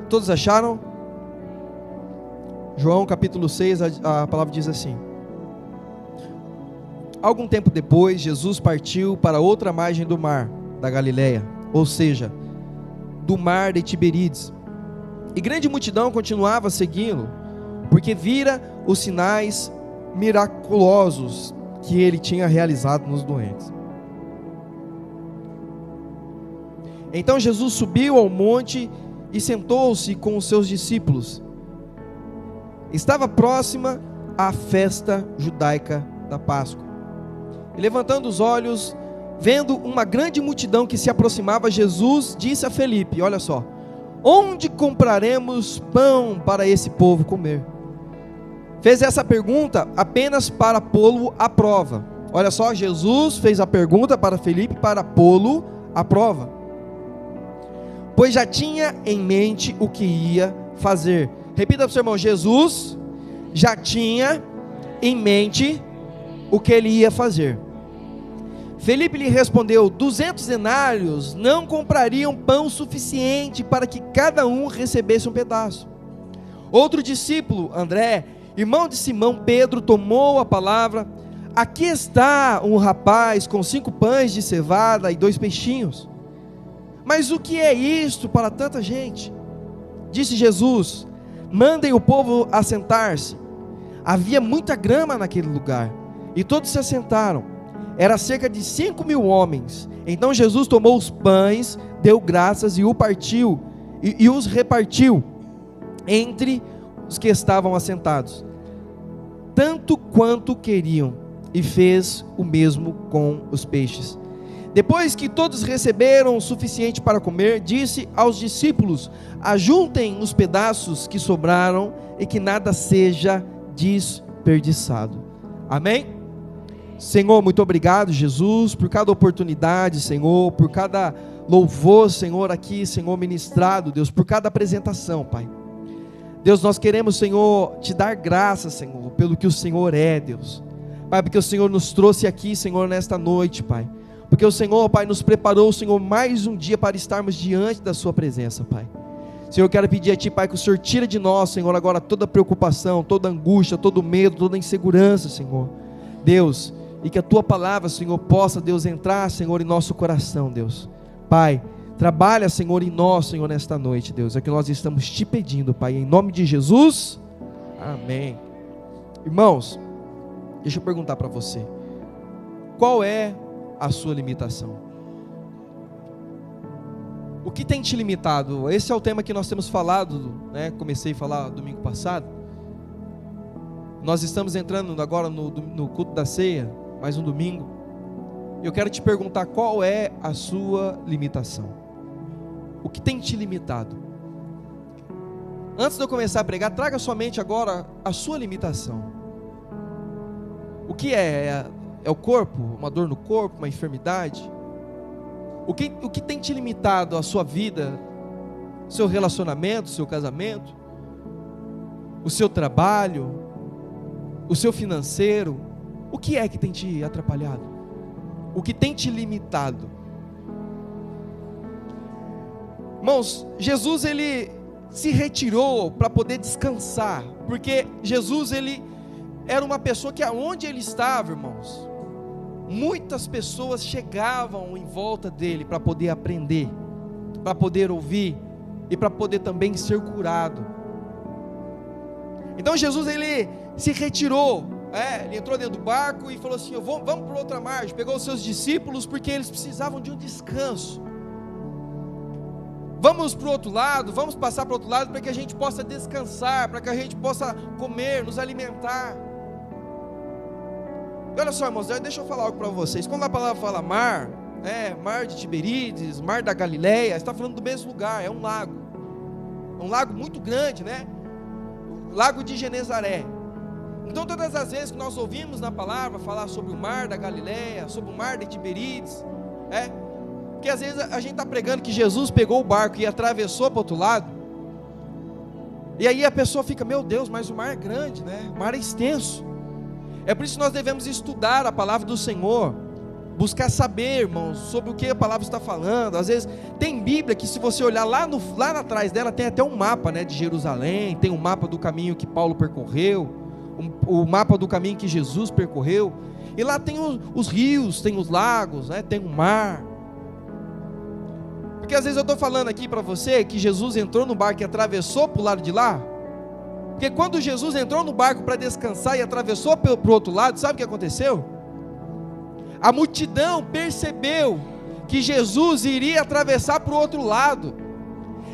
Todos acharam? João capítulo 6, a palavra diz assim: algum tempo depois, Jesus partiu para outra margem do mar da Galileia, ou seja, do mar de Tiberíades. E grande multidão continuava seguindo, porque vira os sinais miraculosos que ele tinha realizado nos doentes. Então Jesus subiu ao monte e sentou-se com os seus discípulos. Estava próxima a festa judaica da Páscoa. E levantando os olhos, vendo uma grande multidão que se aproximava, Jesus disse a Felipe: olha só, onde compraremos pão para esse povo comer? Fez essa pergunta apenas para pô-lo à prova. Olha só, Jesus fez a pergunta para Felipe para pô-lo à prova, pois já tinha em mente o que ia fazer. Repita para o seu irmão: Jesus já tinha em mente o que ele ia fazer. Felipe lhe respondeu: 200 denários não comprariam pão suficiente para que cada um recebesse um pedaço. Outro discípulo, André, irmão de Simão Pedro, tomou a palavra: aqui está um rapaz com 5 pães de cevada e 2 peixinhos. Mas o que é isto para tanta gente? Disse Jesus: mandem o povo assentar-se. Havia muita grama naquele lugar, e todos se assentaram. Era cerca de 5.000 homens. Então Jesus tomou os pães, deu graças e o partiu, e os repartiu entre os que estavam assentados, tanto quanto queriam, e fez o mesmo com os peixes. Depois que todos receberam o suficiente para comer, disse aos discípulos: ajuntem os pedaços que sobraram e que nada seja desperdiçado. Amém? Senhor, muito obrigado, Jesus, por cada oportunidade, Senhor, por cada louvor, Senhor, aqui, Senhor, ministrado, Deus, por cada apresentação, Pai. Deus, nós queremos, Senhor, te dar graça, Senhor, pelo que o Senhor é, Deus. Pai, porque o Senhor nos trouxe aqui, Senhor, nesta noite, Pai. Porque o Senhor, Pai, nos preparou, Senhor, mais um dia para estarmos diante da sua presença, Pai. Senhor, eu quero pedir a Ti, Pai, que o Senhor tire de nós, Senhor, agora toda preocupação, toda angústia, todo medo, toda insegurança, Senhor. Deus, e que a Tua palavra, Senhor, possa, Deus, entrar, Senhor, em nosso coração, Deus. Pai, trabalha, Senhor, em nós, Senhor, nesta noite, Deus. É o que nós estamos Te pedindo, Pai, em nome de Jesus. Amém. Irmãos, deixa eu perguntar para você: qual é a sua limitação? O que tem te limitado? Esse é o tema que nós temos falado, né? Comecei a falar domingo passado. Nós estamos entrando agora no culto da ceia, mais um domingo. Eu quero te perguntar: qual é a sua limitação? O que tem te limitado? Antes de eu começar a pregar, traga à sua mente agora a sua limitação. O que é? É o corpo? Uma dor no corpo? Uma enfermidade? O que tem te limitado a sua vida? Seu relacionamento, seu casamento? O seu trabalho? O seu financeiro? O que é que tem te atrapalhado? O que tem te limitado? Irmãos, Jesus, ele se retirou para poder descansar, porque Jesus, ele era uma pessoa que aonde ele estava, irmãos, muitas pessoas chegavam em volta dele para poder aprender, para poder ouvir e para poder também ser curado. Então Jesus, ele se retirou, ele entrou dentro do barco e falou assim: vamos para outra margem. Pegou os seus discípulos, porque eles precisavam de um descanso. Vamos para o outro lado, vamos passar para o outro lado, para que a gente possa descansar, para que a gente possa comer, nos alimentar. E olha só, irmãos, deixa eu falar algo para vocês. Quando a palavra fala mar, mar de Tiberíades, mar da Galileia, está falando do mesmo lugar, é um lago muito grande, né? Lago de Genezaré. Então todas as vezes que nós ouvimos na palavra falar sobre o mar da Galileia, sobre o mar de Tiberíades, porque às vezes a gente está pregando que Jesus pegou o barco e atravessou para o outro lado, e aí a pessoa fica: meu Deus, mas o mar é grande, né? O mar é extenso. É por isso que nós devemos estudar a palavra do Senhor, buscar saber, irmãos, sobre o que a palavra está falando. Às vezes tem Bíblia que, se você olhar lá atrás dela, tem até um mapa, né, de Jerusalém, tem um mapa do caminho que Paulo percorreu, o mapa do caminho que Jesus percorreu, e lá tem os rios, tem os lagos, né, tem o mar. Porque às vezes eu estou falando aqui para você que Jesus entrou no barco e atravessou para o lado de lá, porque quando Jesus entrou no barco para descansar e atravessou para o outro lado, sabe o que aconteceu? A multidão percebeu que Jesus iria atravessar para o outro lado,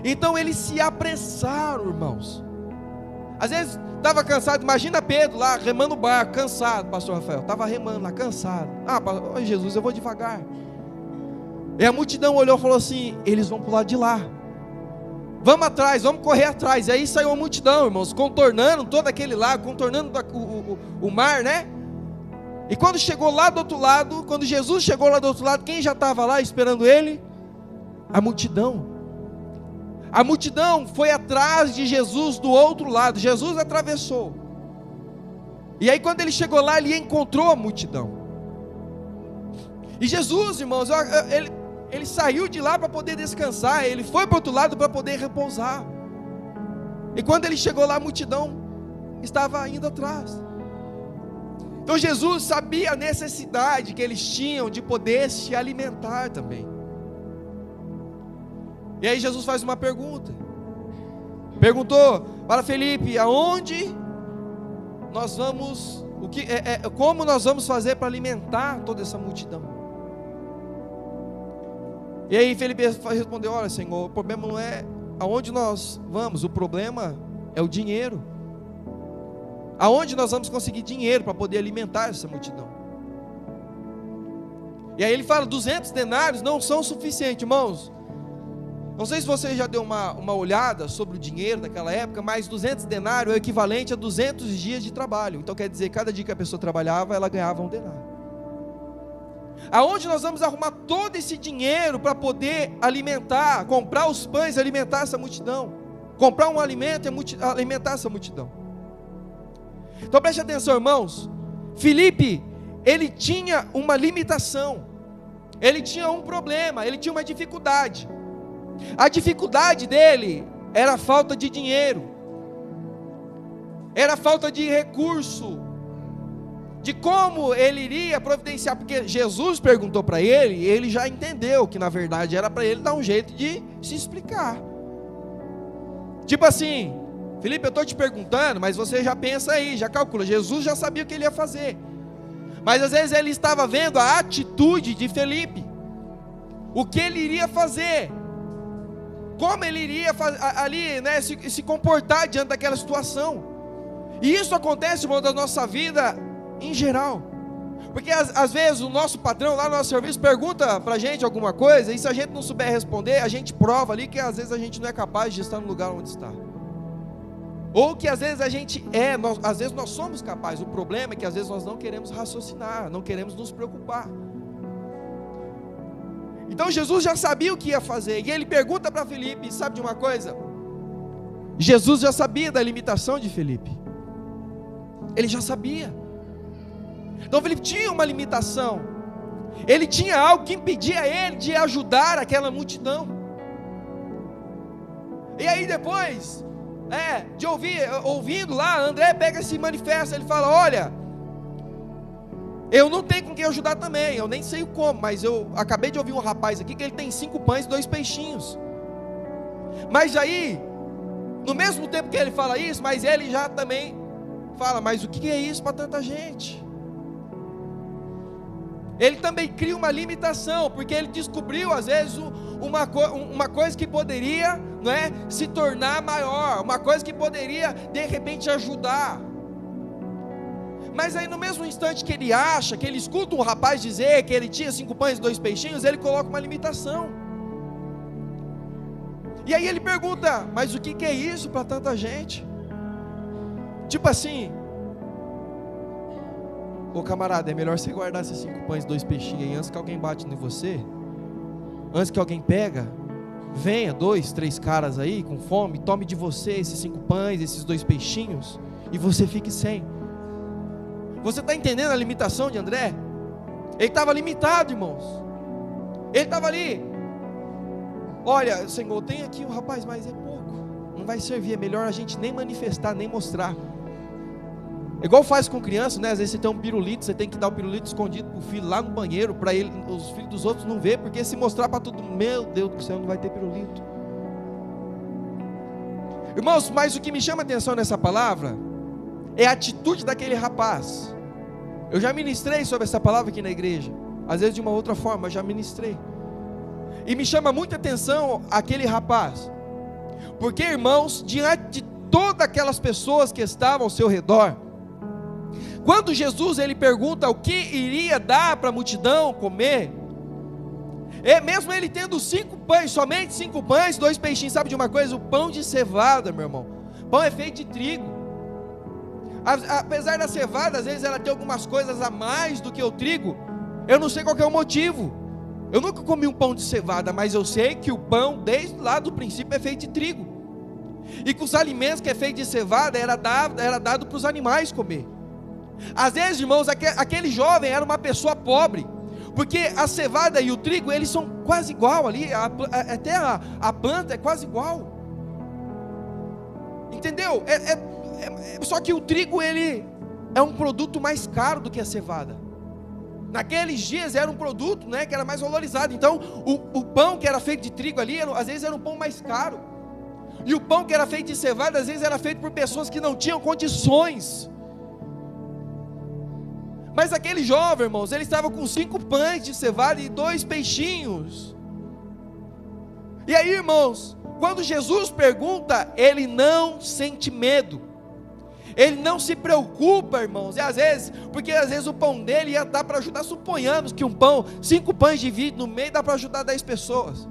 então eles se apressaram, irmãos. Às vezes estava cansado, imagina Pedro lá remando o barco, cansado, pastor Rafael, estava remando lá, cansado. Jesus, eu vou devagar. E a multidão olhou e falou assim: eles vão para o lado de lá, vamos atrás, vamos correr atrás. E aí saiu a multidão, irmãos, contornando todo aquele lago, contornando o mar, né? E quando chegou lá do outro lado, quando Jesus chegou lá do outro lado, quem já estava lá esperando ele? A multidão. A multidão foi atrás de Jesus do outro lado. Jesus atravessou. E aí quando ele chegou lá, ele encontrou a multidão. E Jesus, irmãos, ele saiu de lá para poder descansar. Ele foi para o outro lado para poder repousar. E quando ele chegou lá, a multidão estava indo atrás. Então Jesus sabia a necessidade que eles tinham de poder se alimentar também. E aí Jesus faz uma pergunta. Perguntou para Felipe: aonde nós vamos, como nós vamos fazer para alimentar toda essa multidão? E aí Felipe respondeu: olha, Senhor, o problema não é aonde nós vamos, o problema é o dinheiro. Aonde nós vamos conseguir dinheiro para poder alimentar essa multidão? E aí ele fala: 200 denários não são suficientes, irmãos. Não sei se você já deu uma olhada sobre o dinheiro daquela época, mas 200 denários é o equivalente a 200 dias de trabalho. Então quer dizer, cada dia que a pessoa trabalhava, ela ganhava um denário. Aonde nós vamos arrumar todo esse dinheiro para poder alimentar, comprar os pães e alimentar essa multidão? Comprar um alimento e alimentar essa multidão. Então preste atenção, irmãos. Filipe, ele tinha uma limitação, ele tinha um problema, ele tinha uma dificuldade. A dificuldade dele era a falta de dinheiro, era a falta de recurso, de como ele iria providenciar, porque Jesus perguntou para ele, e ele já entendeu que na verdade era para ele dar um jeito de se explicar. Tipo assim: Felipe, eu estou te perguntando, mas você já pensa aí, já calcula. Jesus já sabia o que ele ia fazer, mas às vezes ele estava vendo a atitude de Felipe, o que ele iria fazer, como ele iria ali, né, se comportar diante daquela situação. E isso acontece, irmão, da nossa vida em geral, porque às vezes o nosso patrão lá no nosso serviço pergunta para a gente alguma coisa, e se a gente não souber responder, a gente prova ali que às vezes a gente não é capaz de estar no lugar onde está. Ou que às vezes às vezes nós somos capazes. O problema é que às vezes nós não queremos raciocinar, não queremos nos preocupar. Então Jesus já sabia o que ia fazer, e ele pergunta para Felipe, sabe de uma coisa? Jesus já sabia da limitação de Felipe, ele já sabia. Então Felipe tinha uma limitação, ele tinha algo que impedia ele de ajudar aquela multidão. E aí depois ouvindo lá, André pega e se manifesta, ele fala: olha, eu não tenho com quem ajudar também, eu nem sei o como, mas eu acabei de ouvir um rapaz aqui que ele tem 5 pães e 2 peixinhos. Mas aí, no mesmo tempo que ele fala isso, mas ele já também fala: mas o que é isso para tanta gente? Ele também cria uma limitação, porque ele descobriu às vezes uma coisa que poderia, não é, se tornar maior, uma coisa que poderia de repente ajudar. Mas aí no mesmo instante que ele acha, que ele escuta um rapaz dizer que ele tinha 5 pães e 2 peixinhos, ele coloca uma limitação. E aí ele pergunta: mas o que é isso para tanta gente? Tipo assim: ô camarada, é melhor você guardar esses 5 pães e 2 peixinhos aí, antes que alguém bate em você, antes que alguém pega, venha 2, 3 caras aí com fome, tome de você esses 5 pães, esses 2 peixinhos, e você fique sem. Você está entendendo a limitação de André? Ele estava limitado, irmãos. Ele estava ali. Olha, Senhor, tem aqui um rapaz, mas é pouco. Não vai servir, é melhor a gente nem manifestar, nem mostrar. Igual faz com criança, né? Às vezes você tem um pirulito, você tem que dar o pirulito escondido pro filho lá no banheiro, para ele, os filhos dos outros não ver, porque se mostrar para todo mundo, meu Deus do céu, não vai ter pirulito. Irmãos, mas o que me chama a atenção nessa palavra é a atitude daquele rapaz. Eu já ministrei sobre essa palavra aqui na igreja, às vezes de uma outra forma, mas já ministrei. E me chama muita atenção aquele rapaz, porque, irmãos, diante de todas aquelas pessoas que estavam ao seu redor, quando Jesus ele pergunta o que iria dar para a multidão comer, mesmo ele tendo 5 pães, somente 5 pães, 2 peixinhos, sabe de uma coisa? O pão de cevada, meu irmão, pão é feito de trigo. Apesar da cevada, às vezes ela tem algumas coisas a mais do que o trigo, eu não sei qual que é o motivo. Eu nunca comi um pão de cevada, mas eu sei que o pão, desde lá do princípio, é feito de trigo. E que os alimentos que é feito de cevada era dado para os animais comer. Às vezes, irmãos, aquele jovem era uma pessoa pobre, porque a cevada e o trigo, eles são quase igual ali, até a planta é quase igual. Entendeu? Só que o trigo, ele é um produto mais caro do que a cevada. Naqueles dias era um produto, né, que era mais valorizado. Então o pão que era feito de trigo ali, às vezes era um pão mais caro. E o pão que era feito de cevada, às vezes era feito por pessoas que não tinham condições. Mas aquele jovem, irmãos, ele estava com 5 pães de cevada e 2 peixinhos. E aí, irmãos, quando Jesus pergunta, ele não sente medo. Ele não se preocupa, irmãos. E às vezes, porque às vezes o pão dele ia dar para ajudar. Suponhamos que um pão, 5 pães divididos no meio, dá para ajudar 10 pessoas.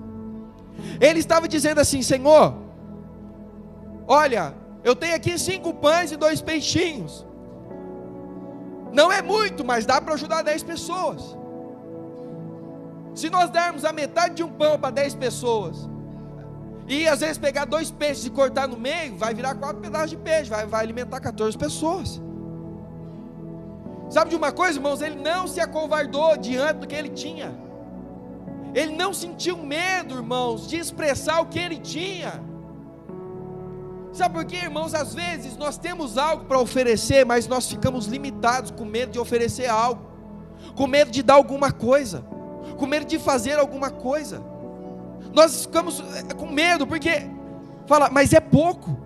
Ele estava dizendo assim: Senhor, olha, eu tenho aqui 5 pães e 2 peixinhos. Não é muito, mas dá para ajudar 10 pessoas. Se nós dermos a metade de um pão para 10 pessoas, e às vezes pegar 2 peixes e cortar no meio, vai virar 4 pedaços de peixe, vai alimentar 14 pessoas. Sabe de uma coisa, irmãos? Ele não se acovardou diante do que ele tinha. Ele não sentiu medo, irmãos, de expressar o que ele tinha. Sabe por quê, irmãos? Às vezes nós temos algo para oferecer, mas nós ficamos limitados, com medo de oferecer algo, com medo de dar alguma coisa, com medo de fazer alguma coisa. Nós ficamos com medo, porque fala, mas é pouco.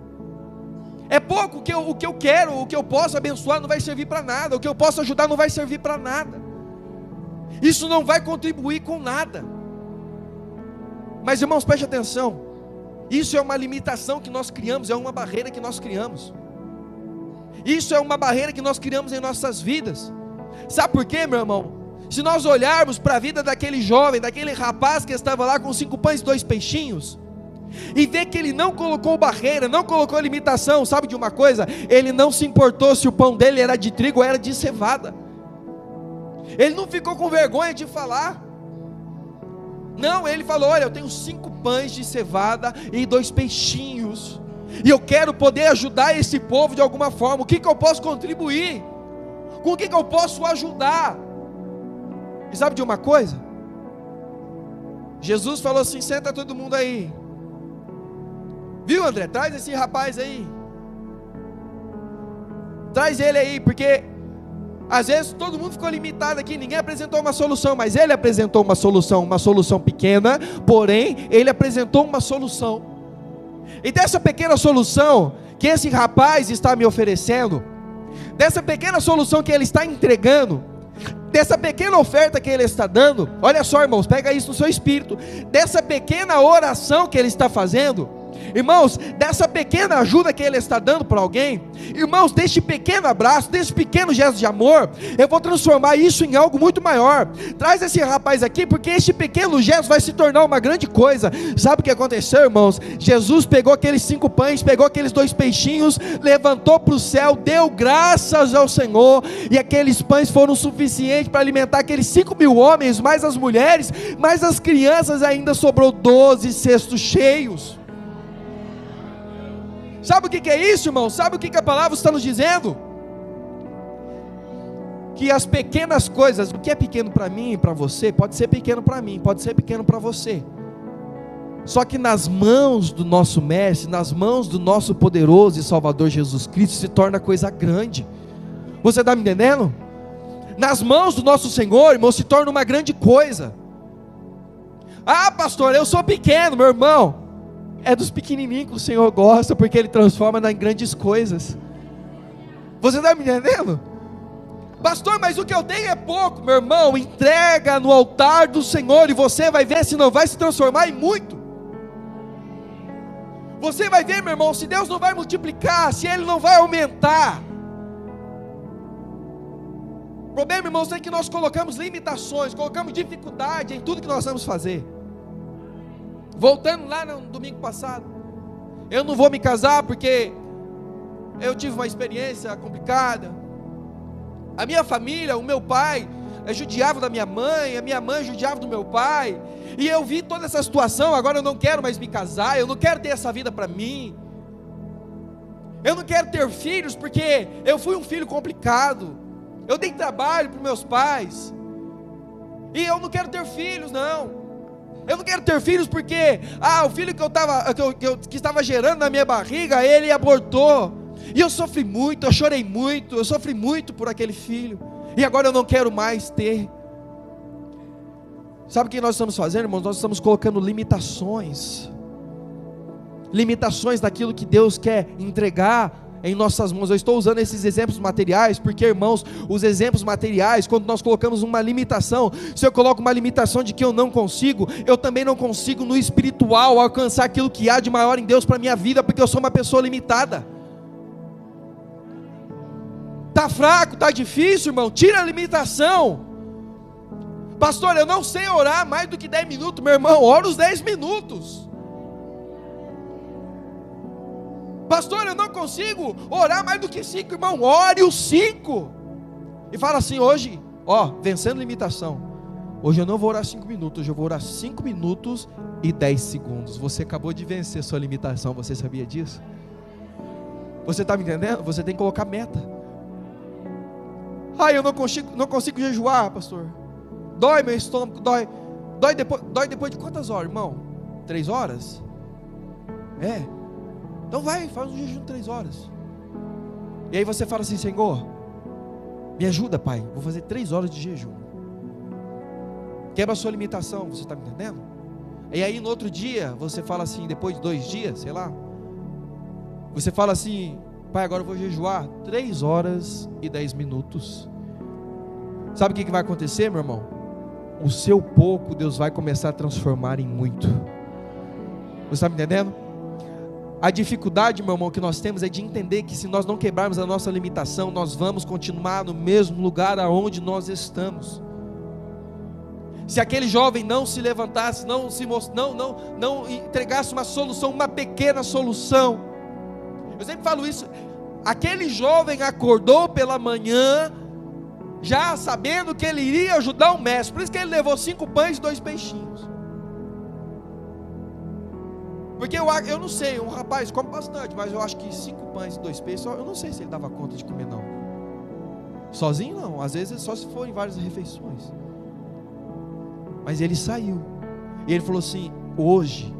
É pouco, o que eu quero, o que eu posso abençoar não vai servir para nada, o que eu posso ajudar não vai servir para nada. Isso não vai contribuir com nada. Mas, irmãos, preste atenção. Isso é uma limitação que nós criamos, é uma barreira que nós criamos. Isso é uma barreira que nós criamos em nossas vidas. Sabe por quê, meu irmão? Se nós olharmos para a vida daquele jovem, daquele rapaz que estava lá com 5 pães e 2 peixinhos, e ver que ele não colocou barreira, não colocou limitação, sabe de uma coisa? Ele não se importou se o pão dele era de trigo ou era de cevada. Ele não ficou com vergonha de falar. Não, ele falou, olha, eu tenho 5 pães de cevada e 2 peixinhos, e eu quero poder ajudar esse povo de alguma forma. O que eu posso contribuir? Com o que eu posso ajudar? E sabe de uma coisa? Jesus falou assim, senta todo mundo aí. Viu, André? Traz esse rapaz aí. Traz ele aí, porque às vezes todo mundo ficou limitado aqui, ninguém apresentou uma solução, mas ele apresentou uma solução pequena, porém, ele apresentou uma solução. E dessa pequena solução que esse rapaz está me oferecendo, dessa pequena solução que ele está entregando, dessa pequena oferta que ele está dando, olha só, irmãos, pega isso no seu espírito, dessa pequena oração que ele está fazendo, irmãos, dessa pequena ajuda que ele está dando para alguém, irmãos, deste pequeno abraço, desse pequeno gesto de amor, eu vou transformar isso em algo muito maior. Traz esse rapaz aqui, porque este pequeno gesto vai se tornar uma grande coisa. Sabe o que aconteceu, irmãos? Jesus pegou aqueles 5 pães, pegou aqueles 2 peixinhos, levantou para o céu, deu graças ao Senhor, e aqueles pães foram suficientes para alimentar aqueles 5.000 homens, mais as mulheres, mais as crianças, ainda sobrou 12 cestos cheios. Sabe o que é isso, irmão? Sabe o que a palavra está nos dizendo? que as pequenas coisas, o que é pequeno para mim e para você, pode ser pequeno para mim, pode ser pequeno para você. Só que nas mãos do nosso Mestre, nas mãos do nosso poderoso e Salvador Jesus Cristo, se torna coisa grande. Você está me entendendo? Nas mãos do nosso Senhor, irmão, se torna uma grande coisa. Ah, pastor, eu sou pequeno, meu irmão. É dos pequenininhos que o Senhor gosta, porque Ele transforma em grandes coisas. Você está me entendendo? Pastor, mas o que eu tenho é pouco. Meu irmão, entrega no altar do Senhor e você vai ver se não vai se transformar em muito. Você vai ver, meu irmão, se Deus não vai multiplicar, se Ele não vai aumentar. O problema, irmãos, é que nós colocamos limitações, colocamos dificuldade em tudo que nós vamos fazer. Voltando lá no domingo passado, eu não vou me casar porque eu tive uma experiência complicada. A minha família, o meu pai judiava da minha mãe, a minha mãe judiava do meu pai, e eu vi toda essa situação. Agora eu não quero mais me casar, eu não quero ter essa vida para mim, eu não quero ter filhos porque eu fui um filho complicado, eu dei trabalho para meus pais, e eu não quero ter filhos, não. Eu não quero ter filhos porque o filho que estava gerando na minha barriga, ele abortou, e eu sofri muito, eu chorei muito, eu sofri muito por aquele filho, e agora eu não quero mais ter. Sabe o que nós estamos fazendo, irmãos? Nós estamos colocando limitações daquilo que Deus quer entregar em nossas mãos. Eu estou usando esses exemplos materiais, porque, irmãos, os exemplos materiais, quando nós colocamos uma limitação, se eu coloco uma limitação de que eu não consigo, eu também não consigo no espiritual alcançar aquilo que há de maior em Deus para a minha vida, porque eu sou uma pessoa limitada. Está fraco, está difícil, irmão, tira a limitação. Pastor, eu não sei orar mais do que 10 minutos, meu irmão, ora os 10 minutos. Pastor, eu não consigo orar mais do que 5, irmão, ore os 5. E fala assim, hoje, vencendo limitação, hoje eu não vou orar 5 minutos, hoje eu vou orar 5 minutos e 10 segundos. Você acabou de vencer sua limitação, você sabia disso? Você está me entendendo? Você tem que colocar meta. Eu não consigo jejuar, pastor, dói meu estômago, dói depois de quantas horas, irmão? 3 horas? Então faz um jejum de 3 horas. E aí você fala assim, Senhor, me ajuda, Pai, vou fazer 3 horas de jejum. Quebra a sua limitação, você está me entendendo? E aí no outro dia, você fala assim, depois de 2 dias, sei lá, você fala assim, Pai, agora eu vou jejuar 3 horas e 10 minutos. Sabe o que vai acontecer, meu irmão? O seu pouco, Deus vai começar a transformar em muito. Você está me entendendo? A dificuldade, meu irmão, que nós temos é de entender que se nós não quebrarmos a nossa limitação, nós vamos continuar no mesmo lugar aonde nós estamos. Se aquele jovem não se levantasse, não entregasse uma solução, uma pequena solução. Eu sempre falo isso, aquele jovem acordou pela manhã, já sabendo que ele iria ajudar o mestre, por isso que ele levou 5 pães e 2 peixinhos. Porque eu não sei, um rapaz come bastante, mas eu acho que 5 pães e 2 peixes, eu não sei se ele dava conta de comer não. Sozinho não, às vezes só se for em várias refeições. Mas ele saiu, e ele falou assim, hoje,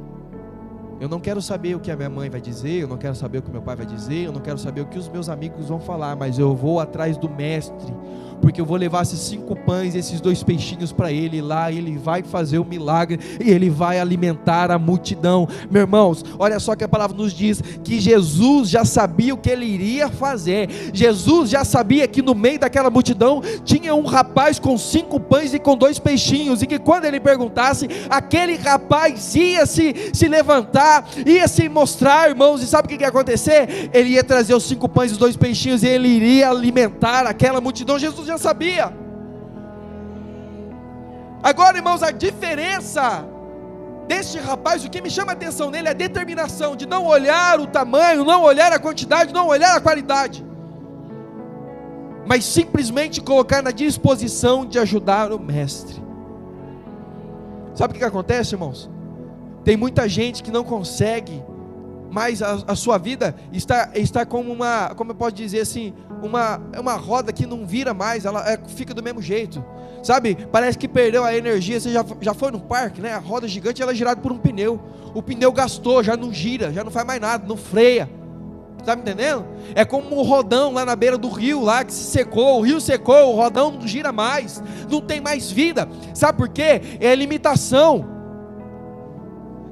eu não quero saber o que a minha mãe vai dizer, eu não quero saber o que meu pai vai dizer, eu não quero saber o que os meus amigos vão falar, mas eu vou atrás do mestre, porque eu vou levar esses 5 pães e esses 2 peixinhos para ele lá, ele vai fazer o milagre, e ele vai alimentar a multidão. Meus irmãos, olha só que a palavra nos diz, que Jesus já sabia o que ele iria fazer, Jesus já sabia que no meio daquela multidão, tinha um rapaz com 5 pães e com 2 peixinhos, e que quando ele perguntasse, aquele rapaz ia se levantar, ia se mostrar, irmãos, e sabe o que ia acontecer? Ele ia trazer os 5 pães e os 2 peixinhos, e ele iria alimentar aquela multidão. Jesus já sabia. Agora, irmãos, a diferença deste rapaz, o que me chama a atenção nele é a determinação de não olhar o tamanho, não olhar a quantidade, não olhar a qualidade, mas simplesmente colocar na disposição de ajudar o mestre. Sabe o que acontece, irmãos? Tem muita gente que não consegue mas a sua vida está como como eu posso dizer assim, uma roda que não vira mais, ela fica do mesmo jeito, sabe? Parece que perdeu a energia. Você já foi no parque, né? A roda gigante, ela é girada por um pneu. O pneu gastou, já não gira, já não faz mais nada, não freia. Tá me entendendo? É como um rodão lá na beira do rio, lá que se secou, o rio secou, o rodão não gira mais, não tem mais vida. Sabe por quê? É limitação.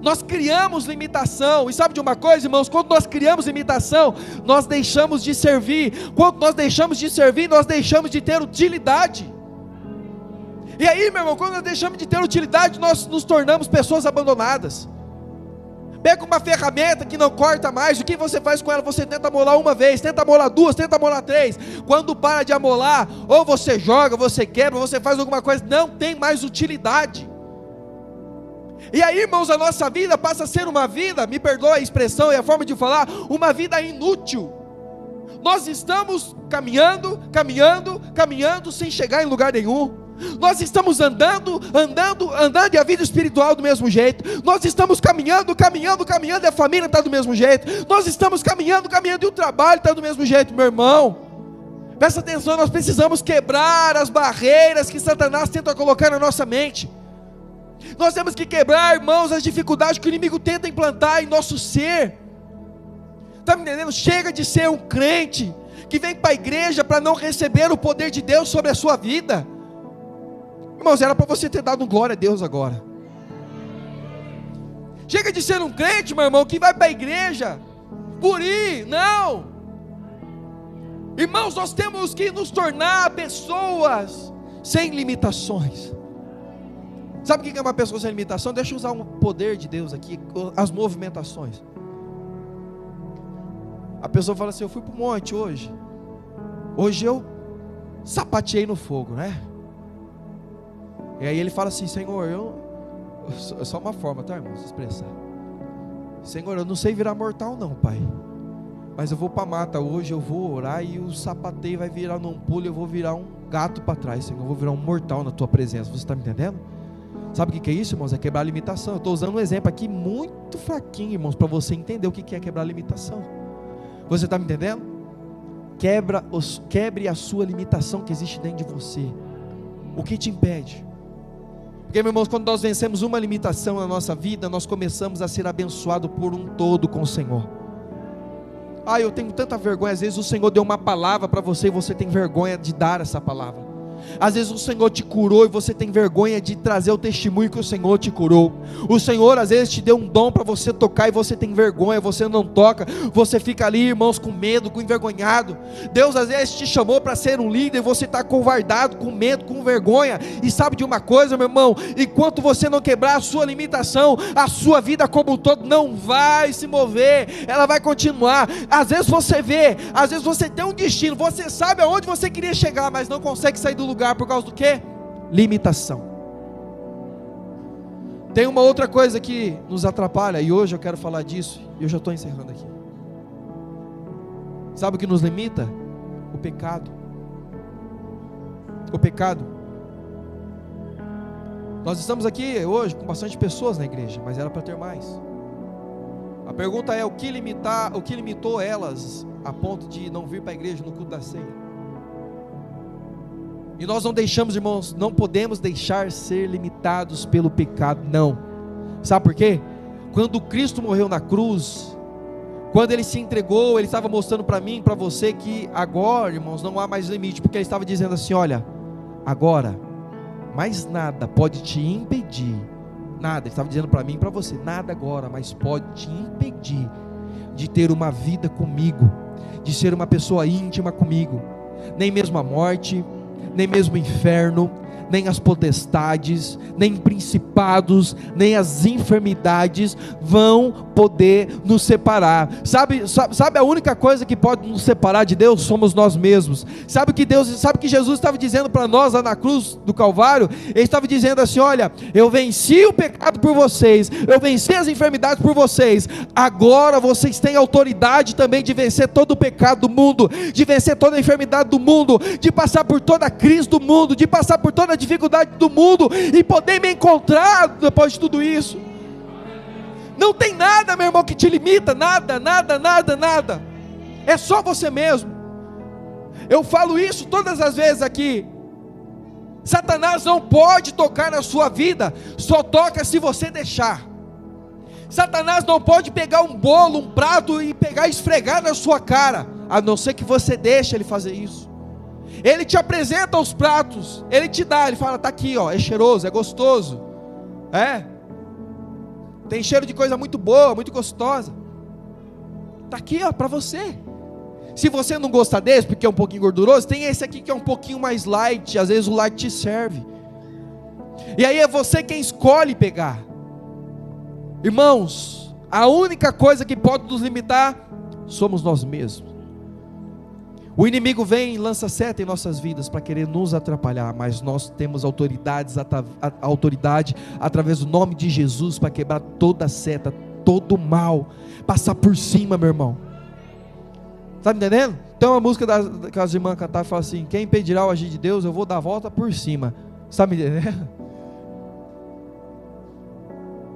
Nós criamos limitação. E sabe de uma coisa, irmãos? Quando nós criamos limitação, nós deixamos de servir. Quando nós deixamos de servir, nós deixamos de ter utilidade. E aí, meu irmão, quando nós deixamos de ter utilidade, nós nos tornamos pessoas abandonadas. Pega uma ferramenta que não corta mais, o que você faz com ela? Você tenta amolar uma vez, tenta amolar duas, tenta amolar três. Quando para de amolar, ou você joga, você quebra, você faz alguma coisa, não tem mais utilidade. E aí, irmãos, a nossa vida passa a ser uma vida, me perdoa a expressão e a forma de falar, uma vida inútil. Nós estamos caminhando sem chegar em lugar nenhum. Nós estamos andando e a vida espiritual do mesmo jeito. Nós estamos caminhando e a família está do mesmo jeito. Nós estamos caminhando e o trabalho está do mesmo jeito, meu irmão. Presta atenção, nós precisamos quebrar as barreiras que Satanás tenta colocar na nossa mente. Nós temos que quebrar, irmãos, as dificuldades que o inimigo tenta implantar em nosso ser. Está me entendendo? Chega de ser um crente que vem para a igreja para não receber o poder de Deus sobre a sua vida. Irmãos, era para você ter dado glória a Deus agora. Chega de ser um crente, meu irmão, que vai para a igreja por ir, não. Irmãos, nós temos que nos tornar pessoas sem limitações. Sabe o que é uma pessoa sem limitação? Deixa eu usar um poder de Deus aqui, as movimentações. A pessoa fala assim: eu fui para o monte hoje eu sapateei no fogo, né? E aí ele fala assim: Senhor, é só uma forma, tá, irmãos, de expressar. Senhor, eu não sei virar mortal não, Pai, mas eu vou para a mata hoje, eu vou orar e o sapateio vai virar num pulo, eu vou virar um gato para trás, Senhor, eu vou virar um mortal na tua presença. Você está me entendendo? Sabe o que é isso, irmãos? É quebrar a limitação. Eu estou usando um exemplo aqui muito fraquinho, irmãos, para você entender o que é quebrar a limitação. Você está me entendendo? Quebre a sua limitação que existe dentro de você. O que te impede? Porque, meus irmãos, quando nós vencemos uma limitação na nossa vida, nós começamos a ser abençoados por um todo com o Senhor. Eu tenho tanta vergonha. Às vezes o Senhor deu uma palavra para você e você tem vergonha de dar essa palavra. Às vezes o Senhor te curou e você tem vergonha de trazer o testemunho que o Senhor te curou. O Senhor às vezes te deu um dom para você tocar e você tem vergonha, você não toca, você fica ali, irmãos, com medo, com envergonhado. Deus às vezes te chamou para ser um líder e você está covardado, com medo, com vergonha. E sabe de uma coisa, meu irmão? Enquanto você não quebrar a sua limitação, a sua vida como um todo não vai se mover, ela vai continuar. Às vezes você vê, às vezes você tem um destino, você sabe aonde você queria chegar, mas não consegue sair do lugar. Por causa do quê? Limitação. Tem uma outra coisa que nos atrapalha, e hoje eu quero falar disso, e eu já estou encerrando aqui. Sabe o que nos limita? O pecado. O pecado. Nós estamos aqui hoje com bastante pessoas na igreja, mas era para ter mais. A pergunta é: o que limitou elas a ponto de não vir para a igreja no culto da ceia? E nós não deixamos, irmãos, não podemos deixar ser limitados pelo pecado, não. Sabe por quê? Quando Cristo morreu na cruz, quando Ele se entregou, Ele estava mostrando para mim, para você, que agora, irmãos, não há mais limite, porque Ele estava dizendo assim: olha, agora, mais nada pode te impedir, nada, Ele estava dizendo para mim e para você, nada agora, mas pode te impedir de ter uma vida comigo, de ser uma pessoa íntima comigo, nem mesmo a morte, nem mesmo o inferno, nem as potestades, nem principados, nem as enfermidades vão poder nos separar. Sabe a única coisa que pode nos separar de Deus? Somos nós mesmos. Sabe o que Jesus estava dizendo para nós lá na cruz do Calvário? Ele estava dizendo assim: olha, eu venci o pecado por vocês, eu venci as enfermidades por vocês, agora vocês têm autoridade também de vencer todo o pecado do mundo, de vencer toda a enfermidade do mundo, de passar por toda a crise do mundo, de passar por toda a dificuldade do mundo e poder me encontrar depois de tudo isso. Não tem nada, meu irmão, que te limita, nada, nada, nada, nada. É só você mesmo. Eu falo isso todas as vezes aqui. Satanás não pode tocar na sua vida, só toca se você deixar. Satanás não pode pegar um bolo, um prato e pegar e esfregar na sua cara, a não ser que você deixe ele fazer isso. Ele te apresenta os pratos, ele te dá, ele fala, está aqui, ó, é cheiroso, é gostoso, tem cheiro de coisa muito boa, muito gostosa, está aqui, ó, para você. Se você não gosta desse, porque é um pouquinho gorduroso, tem esse aqui que é um pouquinho mais light, às vezes o light te serve, e aí é você quem escolhe pegar. Irmãos, a única coisa que pode nos limitar, somos nós mesmos. O inimigo vem e lança seta em nossas vidas para querer nos atrapalhar, mas nós temos autoridade através do nome de Jesus para quebrar toda seta, todo mal, passar por cima, meu irmão. Está me entendendo? Então a música que as irmãs cantaram fala assim: quem impedirá o agir de Deus, eu vou dar a volta por cima. Está me entendendo?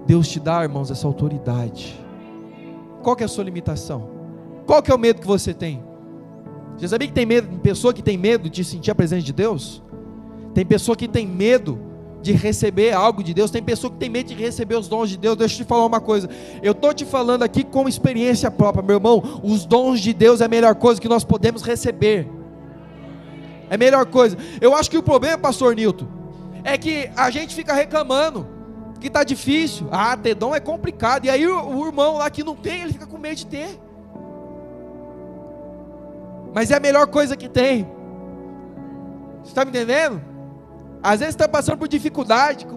Deus te dá, irmãos, essa autoridade. Qual que é a sua limitação? Qual que é o medo que você tem? Você sabia que tem medo, pessoa que tem medo de sentir a presença de Deus? Tem pessoa que tem medo de receber algo de Deus. Tem pessoa que tem medo de receber os dons de Deus. Deixa eu te falar uma coisa. Eu estou te falando aqui com experiência própria, meu irmão. Os dons de Deus é a melhor coisa que nós podemos receber. É a melhor coisa. Eu acho que o problema, pastor Nilton, é que a gente fica reclamando que está difícil. Ter dom é complicado. E aí o irmão lá que não tem, ele fica com medo de ter. Mas é a melhor coisa que tem. Você está me entendendo? Às vezes você está passando por dificuldade,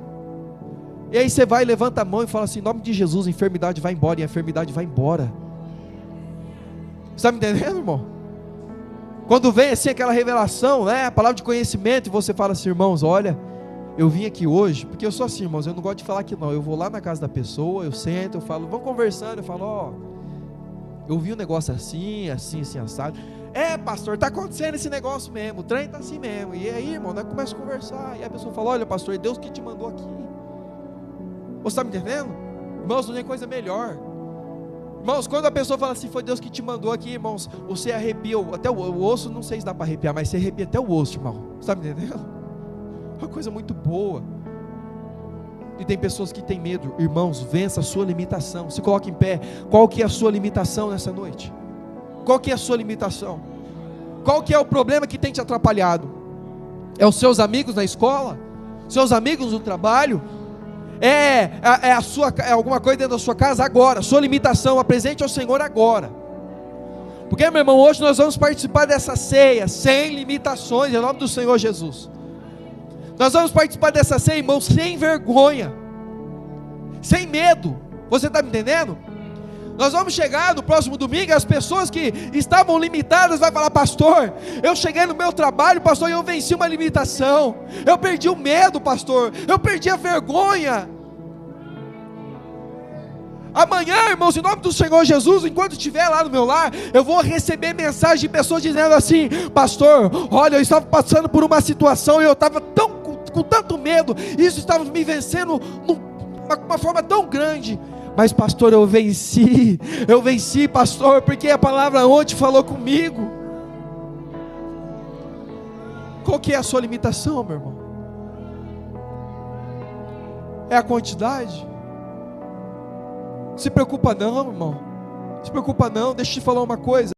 e aí você vai, levanta a mão e fala assim: em nome de Jesus, a enfermidade vai embora. E a enfermidade vai embora. Você está me entendendo, irmão? Quando vem assim aquela revelação, a palavra de conhecimento, e você fala assim: irmãos, olha, eu vim aqui hoje, porque eu sou assim, irmãos, eu não gosto de falar que não. Eu vou lá na casa da pessoa, eu sento, eu falo, vamos conversando, eu falo, eu vi um negócio assim, assim, assim, assado. Pastor, está acontecendo esse negócio mesmo, o trem está assim mesmo. E aí, irmão, nós começamos a conversar. E a pessoa fala: olha, pastor, é Deus que te mandou aqui. Você está me entendendo? Irmãos, não tem coisa melhor. Irmãos, quando a pessoa fala assim: foi Deus que te mandou aqui, irmãos, você arrepia, até o osso, não sei se dá para arrepiar, mas você arrepia até o osso, irmão. Você está me entendendo? Uma coisa muito boa. E tem pessoas que têm medo. Irmãos, vença a sua limitação. Se coloque em pé. Qual que é a sua limitação nessa noite? Qual que é a sua limitação? Qual que é o problema que tem te atrapalhado? É os seus amigos na escola? Seus amigos no trabalho? É alguma coisa dentro da sua casa agora? Sua limitação, apresente ao Senhor agora. Porque, meu irmão, hoje nós vamos participar dessa ceia sem limitações, em nome do Senhor Jesus. Nós vamos participar dessa ceia, irmão, sem vergonha, sem medo. Você está me entendendo? Nós vamos chegar no próximo domingo, as pessoas que estavam limitadas vão falar: pastor, eu cheguei no meu trabalho, pastor, e eu venci uma limitação. Eu perdi o medo, pastor, eu perdi a vergonha. Amanhã, irmãos, em nome do Senhor Jesus, enquanto estiver lá no meu lar, eu vou receber mensagem de pessoas dizendo assim: pastor, olha, eu estava passando por uma situação e eu estava com tanto medo, isso estava me vencendo de uma forma tão grande. Mas pastor, eu venci, pastor, porque a palavra ontem falou comigo. Qual que é a sua limitação, meu irmão? É a quantidade? Se preocupa não, irmão. Se preocupa não, deixa eu te falar uma coisa.